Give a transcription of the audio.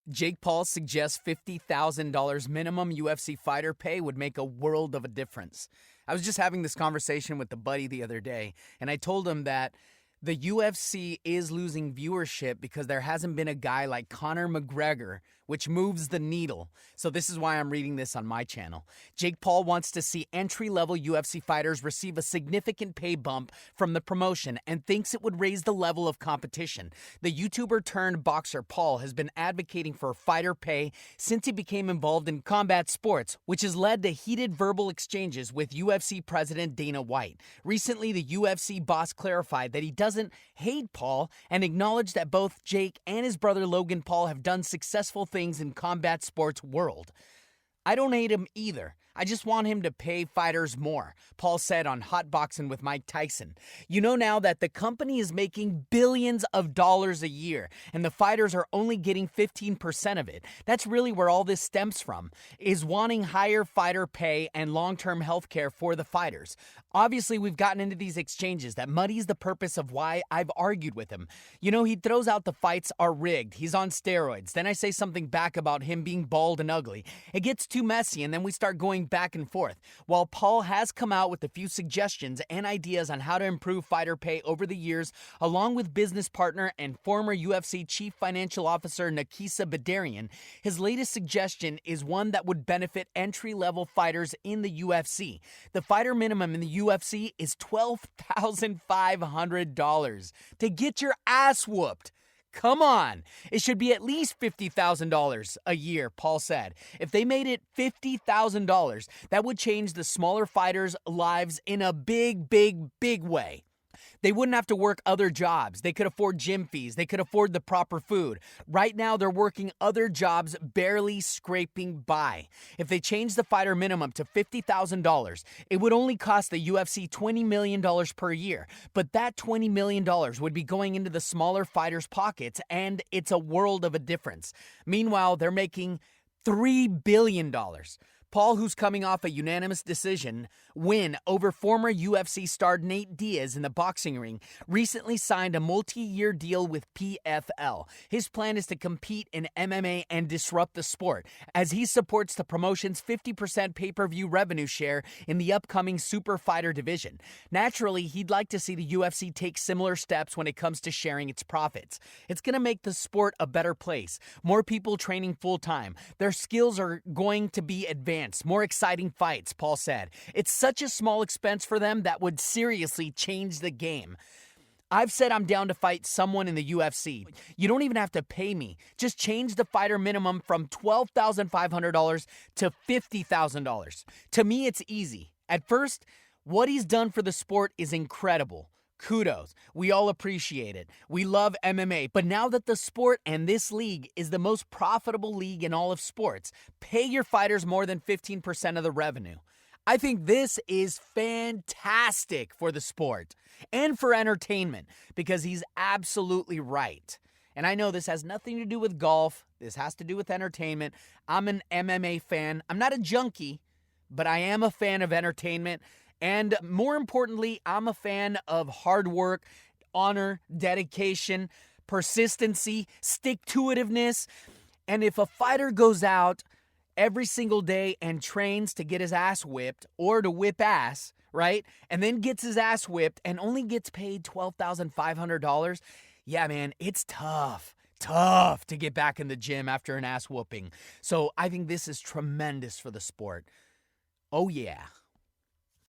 Jake Paul suggests $50,000 minimum UFC fighter pay would make a world of a difference. I was just having this conversation with a buddy the other day, and I told him that the UFC is losing viewership because there hasn't been a guy like Conor McGregor, which moves the needle. So this is why I'm reading this on my channel. Jake Paul wants to see entry-level UFC fighters receive a significant pay bump from the promotion and thinks it would raise the level of competition. The YouTuber turned boxer Paul has been advocating for fighter pay since he became involved in combat sports, which has led to heated verbal exchanges with UFC president Dana White. Recently, the UFC boss clarified that he doesn't hate Paul and acknowledged that both Jake and his brother Logan Paul have done successful things in combat sports world. I don't hate him either. I just want him to pay fighters more, Paul said on Hotboxin with Mike Tyson. You know now that the company is making billions of dollars a year, and the fighters are only getting 15% of it. That's really where all this stems from, is wanting higher fighter pay and long-term health care for the fighters. Obviously, we've gotten into these exchanges that muddies the purpose of why I've argued with him. You know, he throws out the fights are rigged, he's on steroids. Then I say something back about him being bald and ugly. It gets too messy, and then we start going back and forth. While Paul has come out with a few suggestions and ideas on how to improve fighter pay over the years, along with business partner and former UFC chief financial officer Nakisa Badarian, his latest suggestion is one that would benefit entry-level fighters in the UFC. The fighter minimum in the UFC is $12,500 to get your ass whooped. Come on. It should be at least $50,000 a year, Paul said. If they made it $50,000, that would change the smaller fighters' lives in a big way. They wouldn't have to work other jobs. They could afford gym fees. They could afford the proper food. Right now, they're working other jobs, barely scraping by. If they change the fighter minimum to $50,000, it would only cost the UFC $20 million per year. But that $20 million would be going into the smaller fighters' pockets, and it's a world of a difference. Meanwhile, they're making $3 billion. Paul, who's coming off a unanimous decision win over former UFC star Nate Diaz in the boxing ring, recently signed a multi-year deal with PFL. His plan is to compete in MMA and disrupt the sport, as he supports the promotion's 50% pay-per-view revenue share in the upcoming super fighter division. Naturally, he'd like to see the UFC take similar steps when it comes to sharing its profits. It's going to make the sport a better place. More people training full-time. Their skills are going to be advanced. More exciting fights, Paul said. It's such a small expense for them that would seriously change the game. I've said I'm down to fight someone in the UFC. You don't even have to pay me. Just change the fighter minimum from $12,500 to $50,000. To me, it's easy. At first, what he's done for the sport is incredible. Kudos. We all appreciate it. We love MMA. But now that the sport and this league is the most profitable league in all of sports, pay your fighters more than 15% of the revenue. I think this is fantastic for the sport and for entertainment because he's absolutely right. And I know this has nothing to do with golf. This has to do with entertainment. I'm an MMA fan. I'm not a junkie, but I am a fan of entertainment. And more importantly, I'm a fan of hard work, honor, dedication, persistency, stick-to-itiveness. And if a fighter goes out every single day and trains to get his ass whipped or to whip ass, right, and then gets his ass whipped and only gets paid $12,500, yeah, man, it's tough to get back in the gym after an ass whooping. So I think this is tremendous for the sport. Oh, yeah.